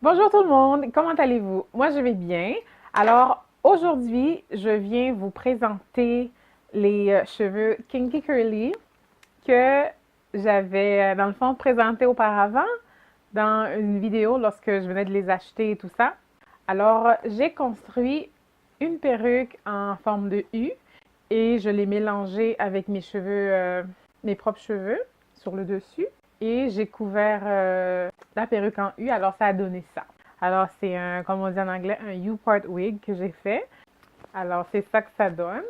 Bonjour tout le monde, comment allez-vous? Moi je vais bien. Alors aujourd'hui, je viens vous présenter les cheveux Kinky Curly que j'avais dans le fond présentés auparavant dans une vidéo lorsque je venais de les acheter et tout ça. Alors j'ai construit une perruque en forme de U et je l'ai mélangée avec mes cheveux, mes propres cheveux sur le dessus et j'ai couvert la perruque en U, alors ça a donné ça. Alors c'est un, comme on dit en anglais, un U-part wig que j'ai fait. Alors c'est ça que ça donne.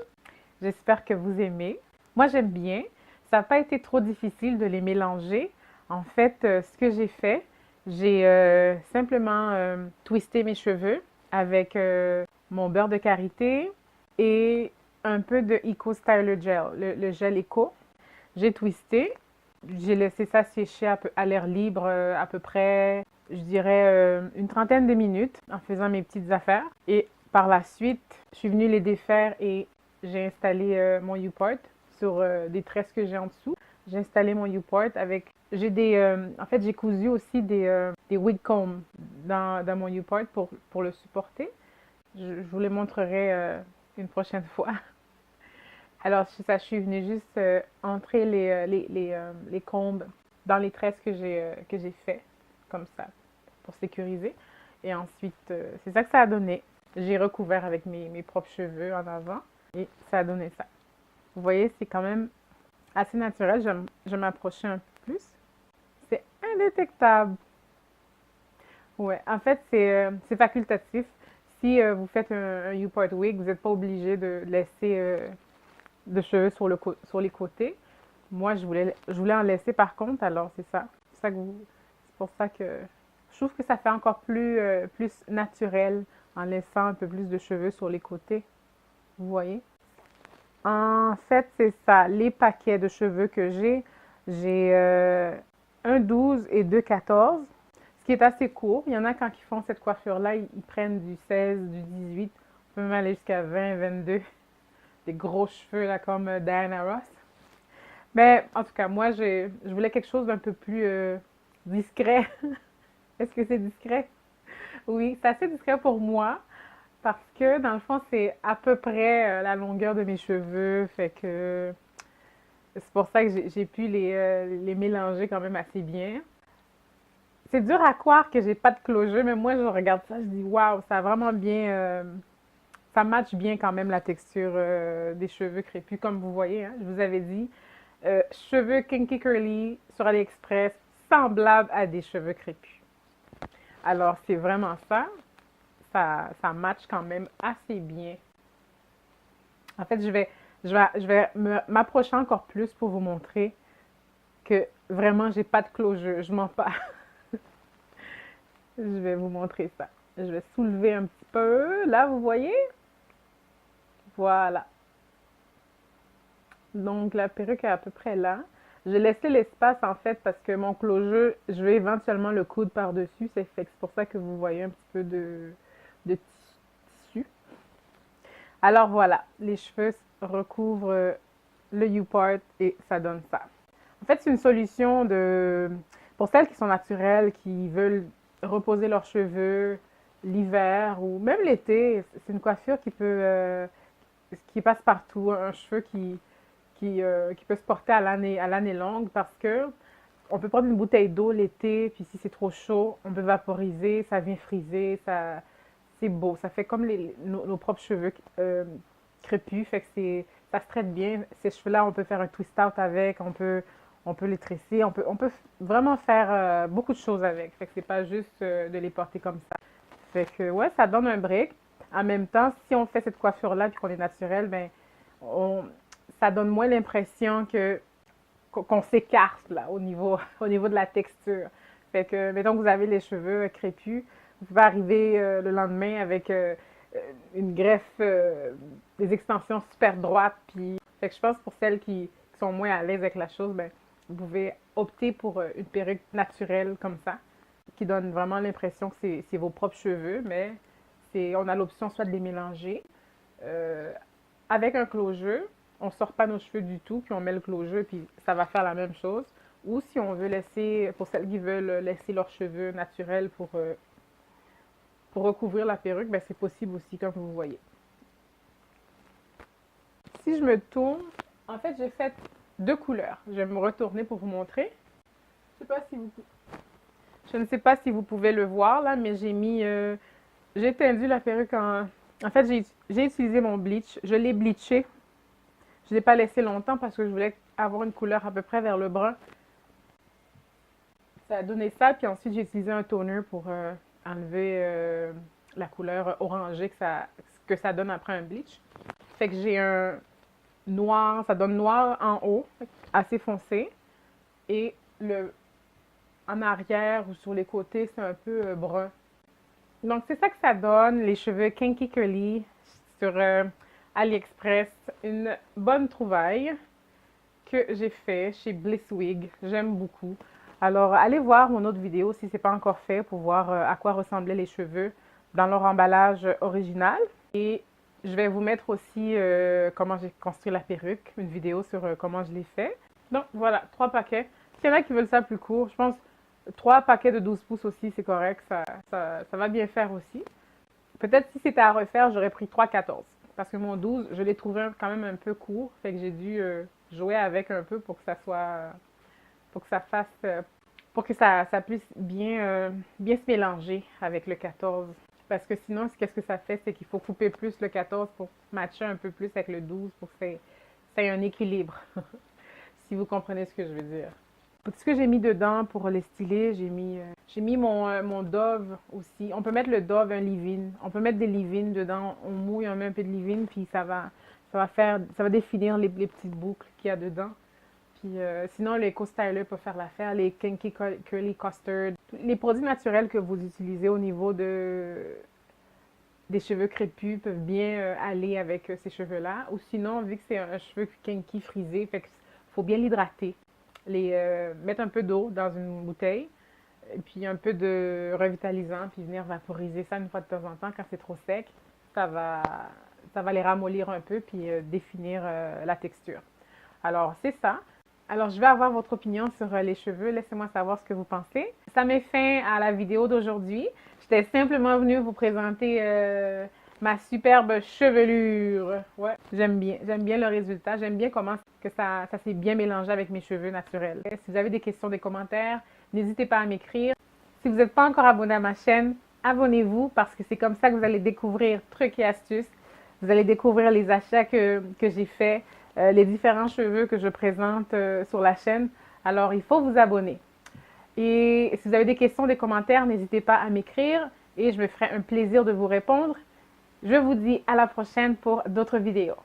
J'espère que vous aimez. Moi j'aime bien. Ça n'a pas été trop difficile de les mélanger. En fait, ce que j'ai fait, j'ai simplement twisté mes cheveux avec mon beurre de karité et un peu de Eco Styler Gel, le gel Eco. J'ai twisté, j'ai laissé ça sécher à l'air libre à peu près, je dirais, une trentaine de minutes en faisant mes petites affaires. Et par la suite, je suis venue les défaire et j'ai installé mon U-Part sur des tresses que j'ai en dessous. J'ai installé mon U-Part avec... J'ai en fait, j'ai cousu aussi des wig combs dans mon U-Part pour le supporter. Je vous les montrerai une prochaine fois. Alors, c'est ça, je suis venue juste entrer les combes dans les tresses que j'ai fait, comme ça, pour sécuriser. Et ensuite, c'est ça que ça a donné. J'ai recouvert avec mes propres cheveux en avant et ça a donné ça. Vous voyez, c'est quand même assez naturel. Je m'approchais un peu plus. C'est indétectable. Ouais, en fait, c'est facultatif. Si vous faites un U-part wig, vous n'êtes pas obligé de laisser de cheveux sur les côtés. Moi, je voulais en laisser par contre, alors c'est ça. C'est pour ça que je trouve que ça fait encore plus naturel en laissant un peu plus de cheveux sur les côtés. Vous voyez? En fait, c'est ça. Les paquets de cheveux que j'ai un 12 et deux 14, ce qui est assez court. Il y en a quand ils font cette coiffure-là, ils prennent du 16, du 18, on peut même aller jusqu'à 20, 22. Des gros cheveux là comme Diana Ross. Mais en tout cas, moi, je voulais quelque chose d'un peu plus discret. Est-ce que c'est discret? Oui, c'est assez discret pour moi parce que dans le fond, c'est à peu près la longueur de mes cheveux. Fait que c'est pour ça que j'ai pu les mélanger quand même assez bien. C'est dur à croire que j'ai pas de closure, mais moi, je regarde ça, je dis waouh, ça a vraiment bien. Ça matche bien quand même la texture des cheveux crépus, comme vous voyez. Hein, je vous avais dit, cheveux kinky curly sur AliExpress, semblables à des cheveux crépus. Alors, c'est vraiment ça. Ça match quand même assez bien. En fait, je vais m'approcher encore plus pour vous montrer que vraiment, j'ai pas de closure. Je mens pas. Je vais vous montrer ça. Je vais soulever un petit peu. Là, vous voyez? Voilà. Donc, la perruque est à peu près là. J'ai laissé l'espace en fait parce que mon closure, je vais éventuellement le coudre par-dessus. C'est pour ça que vous voyez un petit peu de tissu. Alors voilà, les cheveux recouvrent le U-part et ça donne ça. En fait, c'est une solution pour celles qui sont naturelles, qui veulent reposer leurs cheveux l'hiver ou même l'été. C'est une coiffure qui passe partout, un cheveu qui peut se porter à l'année longue parce que on peut prendre une bouteille d'eau l'été, puis si c'est trop chaud, on peut vaporiser, ça vient friser, c'est beau. Ça fait comme nos propres cheveux crépus, fait que ça se traite bien. Ces cheveux-là, on peut faire un twist out avec, on peut les tresser, on peut vraiment faire beaucoup de choses avec. Fait que c'est pas juste de les porter comme ça. Fait que ouais, ça donne un break. En même temps, si on fait cette coiffure-là puis qu'on est naturel, ben on, ça donne moins l'impression qu'on s'écarte là au niveau de la texture. Fait que mettons que vous avez les cheveux crépus, vous pouvez arriver le lendemain avec une greffe, des extensions super droites. Puis, fait que je pense pour celles qui sont moins à l'aise avec la chose, ben vous pouvez opter pour une perruque naturelle comme ça, qui donne vraiment l'impression que c'est vos propres cheveux, mais on a l'option soit de les mélanger euh, avec un closure, on ne sort pas nos cheveux du tout, puis on met le closure, puis ça va faire la même chose. Ou si on veut laisser, pour celles qui veulent laisser leurs cheveux naturels pour pour recouvrir la perruque, ben, c'est possible aussi, comme vous voyez. Si je me tourne, en fait, j'ai fait deux couleurs. Je vais me retourner pour vous montrer. Je ne sais pas si vous pouvez le voir là, mais j'ai tendu la perruque en... En fait, j'ai utilisé mon bleach. Je l'ai bleaché. Je ne l'ai pas laissé longtemps parce que je voulais avoir une couleur à peu près vers le brun. Ça a donné ça, puis ensuite j'ai utilisé un toner pour enlever la couleur orangée que ça donne après un bleach. Fait que j'ai un noir, ça donne noir en haut, assez foncé, et en arrière ou sur les côtés, c'est un peu brun. Donc c'est ça que ça donne, les cheveux Kinky Curly sur AliExpress. Une bonne trouvaille que j'ai fait chez Bliss Wig. J'aime beaucoup. Alors, allez voir mon autre vidéo si ce n'est pas encore fait pour voir à quoi ressemblaient les cheveux dans leur emballage original. Et je vais vous mettre aussi comment j'ai construit la perruque, une vidéo sur comment je l'ai fait. Donc, voilà, 3 paquets. S'il y en a qui veulent ça plus court, je pense 3 paquets de 12 pouces aussi, c'est correct. Ça va bien faire aussi. Peut-être si c'était à refaire, j'aurais pris 3,14. Parce que mon 12, je l'ai trouvé quand même un peu court. Fait que j'ai dû jouer avec un peu pour que ça soit... pour que ça fasse... pour que ça puisse bien se mélanger avec le 14. Parce que sinon, qu'est-ce que ça fait? C'est qu'il faut couper plus le 14 pour matcher un peu plus avec le 12 pour que ça ait un équilibre. Si vous comprenez ce que je veux dire. Ce que j'ai mis dedans pour les styler, j'ai mis mon Dove aussi. On peut mettre le Dove, un leave-in. On peut mettre des leave-in dedans. On mouille, on met un peu de leave-in, puis ça va définir les petites boucles qu'il y a dedans. Puis sinon, les co-stylers peuvent faire l'affaire, les Kinky Curly Custard. Les produits naturels que vous utilisez au niveau des cheveux crépus peuvent bien aller avec ces cheveux-là. Ou sinon, vu que c'est un cheveu kinky frisé, fait qu'il faut bien l'hydrater. Mettre un peu d'eau dans une bouteille, et puis un peu de revitalisant, puis venir vaporiser ça une fois de temps en temps quand c'est trop sec. Ça va les ramollir un peu, puis définir la texture. Alors, c'est ça. Alors, je vais avoir votre opinion sur les cheveux. Laissez-moi savoir ce que vous pensez. Ça met fin à la vidéo d'aujourd'hui. J'étais simplement venue vous présenter ma superbe chevelure. Ouais, j'aime bien le résultat. J'aime bien comment que ça s'est bien mélangé avec mes cheveux naturels. Si vous avez des questions, des commentaires, n'hésitez pas à m'écrire. Si vous n'êtes pas encore abonné à ma chaîne, abonnez-vous parce que c'est comme ça que vous allez découvrir trucs et astuces. Vous allez découvrir les achats que j'ai faits, les différents cheveux que je présente sur la chaîne. Alors, il faut vous abonner. Et si vous avez des questions, des commentaires, n'hésitez pas à m'écrire et je me ferai un plaisir de vous répondre. Je vous dis à la prochaine pour d'autres vidéos.